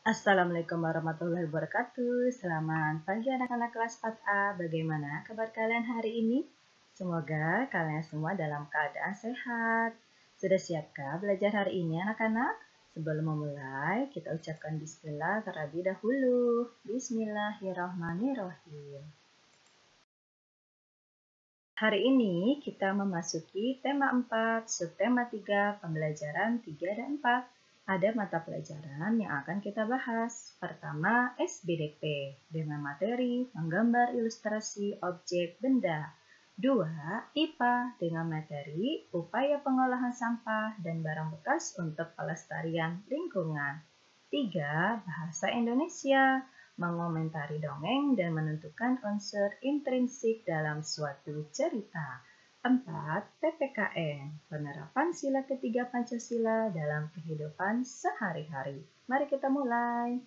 Assalamualaikum warahmatullahi wabarakatuh. Selamat pagi anak-anak kelas 4A. Bagaimana kabar kalian hari ini? Semoga kalian semua dalam keadaan sehat. Sudah siapkah belajar hari ini anak-anak? Sebelum memulai, kita ucapkan bismillah terlebih dahulu. Bismillahirrahmanirrahim. Hari ini kita memasuki tema 4, subtema 3, pembelajaran 3 dan 4. Ada mata pelajaran yang akan kita bahas. Pertama, SBDP dengan materi menggambar ilustrasi objek benda. 2, IPA dengan materi upaya pengolahan sampah dan barang bekas untuk pelestarian lingkungan. 3, bahasa Indonesia mengomentari dongeng dan menentukan unsur intrinsik dalam suatu cerita. 4. PPKN, penerapan sila ketiga Pancasila dalam kehidupan sehari-hari. Mari kita mulai.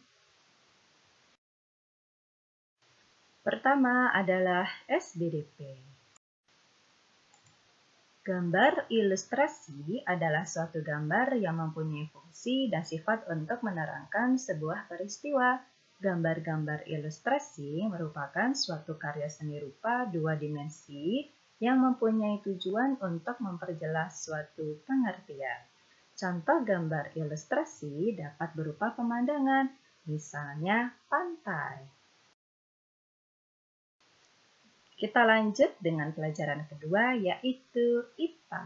Pertama adalah SBDP. Gambar ilustrasi adalah suatu gambar yang mempunyai fungsi dan sifat untuk menerangkan sebuah peristiwa. Gambar-gambar ilustrasi merupakan suatu karya seni rupa dua dimensi yang mempunyai tujuan untuk memperjelas suatu pengertian. Contoh gambar ilustrasi dapat berupa pemandangan, misalnya pantai. Kita lanjut dengan pelajaran kedua, yaitu IPA.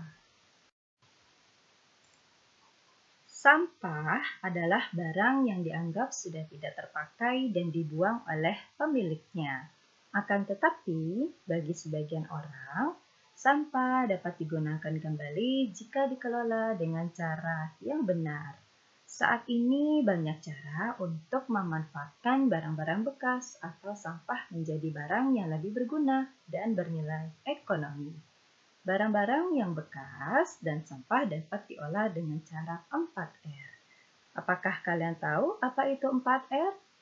Sampah adalah barang yang dianggap sudah tidak terpakai dan dibuang oleh pemiliknya. Akan tetapi, bagi sebagian orang, sampah dapat digunakan kembali jika dikelola dengan cara yang benar. Saat ini banyak cara untuk memanfaatkan barang-barang bekas atau sampah menjadi barang yang lebih berguna dan bernilai ekonomi. Barang-barang yang bekas dan sampah dapat diolah dengan cara 4R. Apakah kalian tahu apa itu 4R?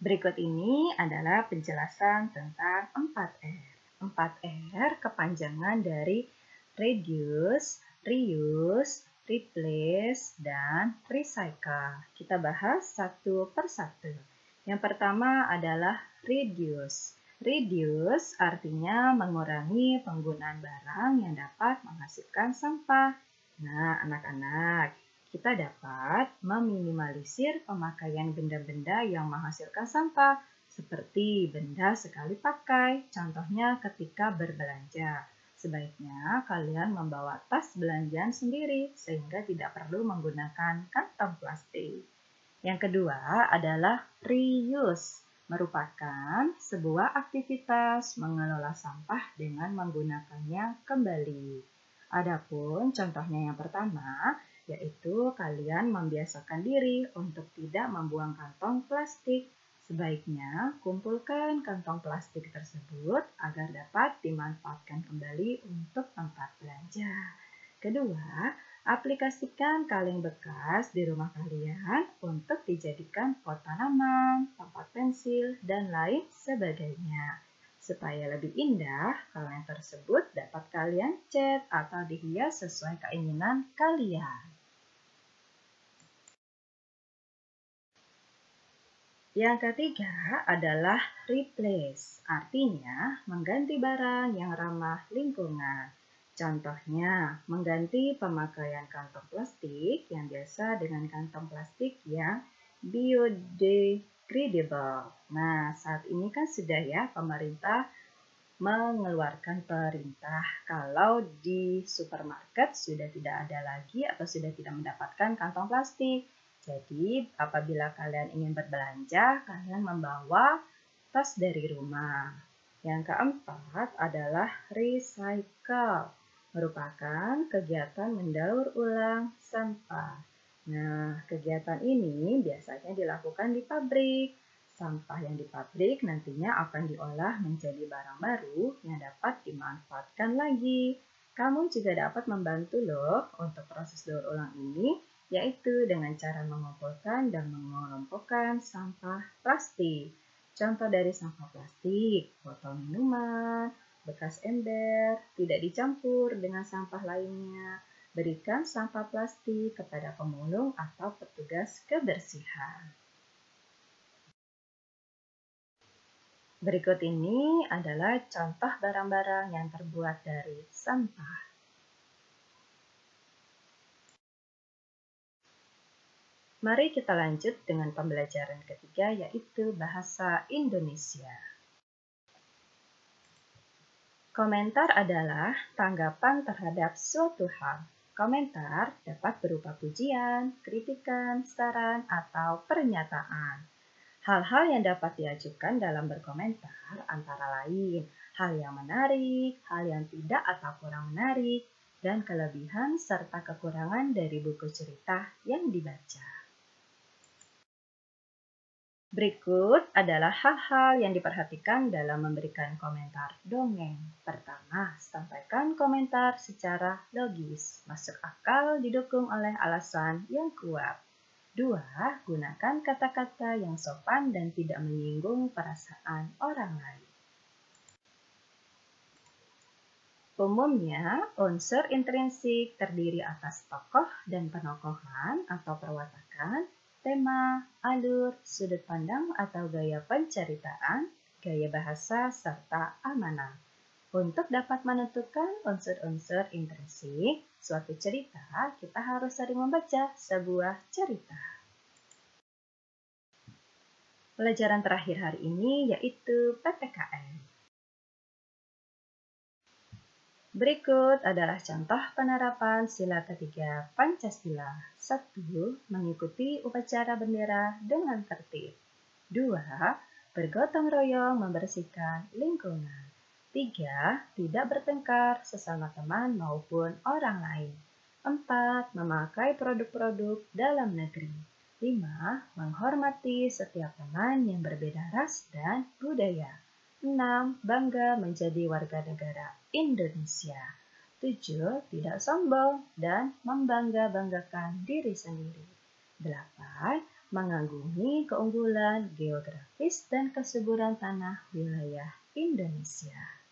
Berikut ini adalah penjelasan tentang 4R. 4R kepanjangan dari reduce, reuse, replace, dan recycle. Kita bahas satu persatu. Yang pertama adalah reduce. Reduce artinya mengurangi penggunaan barang yang dapat menghasilkan sampah. Nah, anak-anak, kita dapat meminimalisir pemakaian benda-benda yang menghasilkan sampah, seperti benda sekali pakai, contohnya ketika berbelanja. Sebaiknya kalian membawa tas belanjaan sendiri, sehingga tidak perlu menggunakan kantong plastik. Yang kedua adalah reuse, merupakan sebuah aktivitas mengelola sampah dengan menggunakannya kembali. Adapun contohnya yang pertama, yaitu kalian membiasakan diri untuk tidak membuang kantong plastik. Sebaiknya kumpulkan kantong plastik tersebut agar dapat dimanfaatkan kembali untuk tempat belanja. Kedua, aplikasikan kaleng bekas di rumah kalian untuk dijadikan pot tanaman, tempat pensil, dan lain sebagainya. Supaya lebih indah, kaleng tersebut dapat kalian cat atau dihias sesuai keinginan kalian. Yang ketiga adalah replace, artinya mengganti barang yang ramah lingkungan. Contohnya, mengganti pemakaian kantong plastik yang biasa dengan kantong plastik yang biodegradable. Nah, saat ini kan sudah ya pemerintah mengeluarkan perintah kalau di supermarket sudah tidak ada lagi atau sudah tidak mendapatkan kantong plastik. Jadi, apabila kalian ingin berbelanja, kalian membawa tas dari rumah. Yang keempat adalah recycle, merupakan kegiatan mendaur ulang sampah. Nah, kegiatan ini biasanya dilakukan di pabrik. Sampah yang di pabrik nantinya akan diolah menjadi barang baru yang dapat dimanfaatkan lagi. Kamu juga dapat membantu loh untuk proses daur ulang ini, yaitu dengan cara mengumpulkan dan mengelompokkan sampah plastik. Contoh dari sampah plastik, botol minuman, bekas ember, tidak dicampur dengan sampah lainnya. Berikan sampah plastik kepada pemulung atau petugas kebersihan. Berikut ini adalah contoh barang-barang yang terbuat dari sampah. Mari kita lanjut dengan pembelajaran ketiga, yaitu bahasa Indonesia. Komentar adalah tanggapan terhadap suatu hal. Komentar dapat berupa pujian, kritikan, saran, atau pernyataan. Hal-hal yang dapat diajukan dalam berkomentar antara lain hal yang menarik, hal yang tidak atau kurang menarik, dan kelebihan serta kekurangan dari buku cerita yang dibaca. Berikut adalah hal-hal yang diperhatikan dalam memberikan komentar dongeng. Pertama, sampaikan komentar secara logis, masuk akal, didukung oleh alasan yang kuat. Dua, gunakan kata-kata yang sopan dan tidak menyinggung perasaan orang lain. Umumnya, unsur intrinsik terdiri atas tokoh dan penokohan atau perwatakan, tema, alur, sudut pandang atau gaya penceritaan, gaya bahasa, serta amanah. Untuk dapat menentukan unsur-unsur intrinsik suatu cerita, kita harus sering membaca sebuah cerita. Pelajaran terakhir hari ini yaitu PPKN. Berikut adalah contoh penerapan sila ketiga Pancasila. 1. Mengikuti upacara bendera dengan tertib. 2. Bergotong royong membersihkan lingkungan. 3. Tidak bertengkar sesama teman maupun orang lain. 4. Memakai produk-produk dalam negeri. 5. Menghormati setiap teman yang berbeda ras dan budaya. 6. Bangga menjadi warga negara Indonesia. 7. Tidak sombong dan membangga-banggakan diri sendiri. 8. Mengagumi keunggulan geografis dan kesuburan tanah wilayah Indonesia.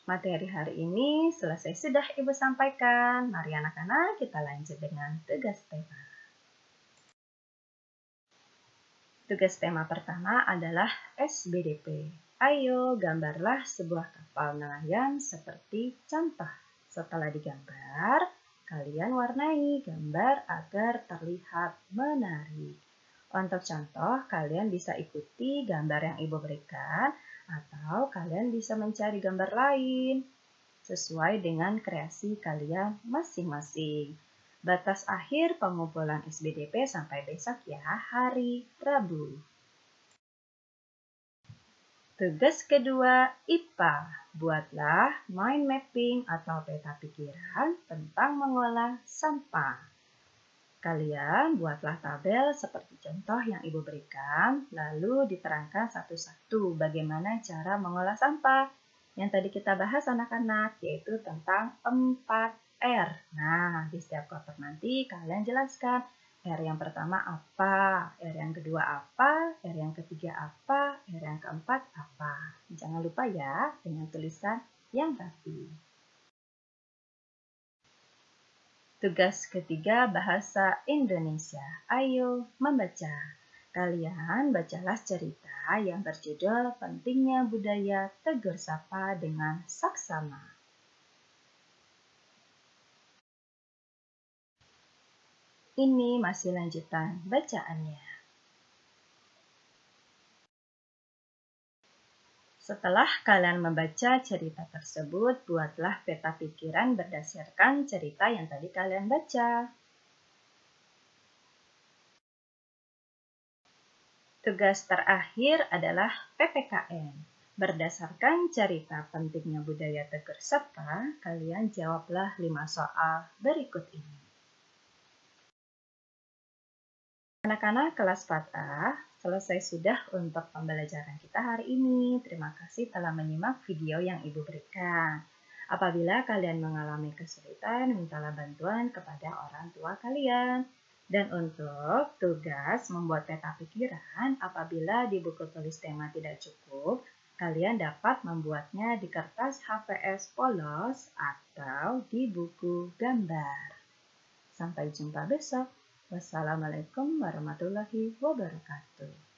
Materi hari ini selesai sudah Ibu sampaikan. Mari anak-anak kita lanjut dengan tugas tema. Tugas tema pertama adalah SBDP. Ayo gambarlah sebuah kapal nelayan seperti contoh. Setelah digambar, kalian warnai gambar agar terlihat menarik. Untuk contoh, kalian bisa ikuti gambar yang Ibu berikan atau kalian bisa mencari gambar lain sesuai dengan kreasi kalian masing-masing. Batas akhir pengumpulan SBDP sampai besok ya, hari Rabu. Tugas kedua, IPA. Buatlah mind mapping atau peta pikiran tentang mengolah sampah. Kalian buatlah tabel seperti contoh yang Ibu berikan, lalu diterangkan satu-satu bagaimana cara mengolah sampah. Yang tadi kita bahas anak-anak, yaitu tentang 4R. Nah, di setiap kotak nanti kalian jelaskan R yang pertama apa, R yang kedua apa, R yang ketiga apa, R yang keempat apa. Jangan lupa ya dengan tulisan yang rapi. Tugas ketiga, bahasa Indonesia. Ayo membaca. Kalian bacalah cerita yang berjudul Pentingnya Budaya Tegur Sapa dengan Saksama. Ini masih lanjutan bacaannya. Setelah kalian membaca cerita tersebut, buatlah peta pikiran berdasarkan cerita yang tadi kalian baca. Tugas terakhir adalah PPKN. Berdasarkan cerita pentingnya budaya Tegur Sapa, kalian jawablah 5 soal berikut ini. Anak-anak kelas 4A, selesai sudah untuk pembelajaran kita hari ini. Terima kasih telah menyimak video yang Ibu berikan. Apabila kalian mengalami kesulitan, mintalah bantuan kepada orang tua kalian. Dan untuk tugas membuat peta pikiran, apabila di buku tulis tema tidak cukup, Kalian dapat membuatnya di kertas HVS polos atau di buku gambar. Sampai jumpa besok. Wassalamualaikum warahmatullahi wabarakatuh.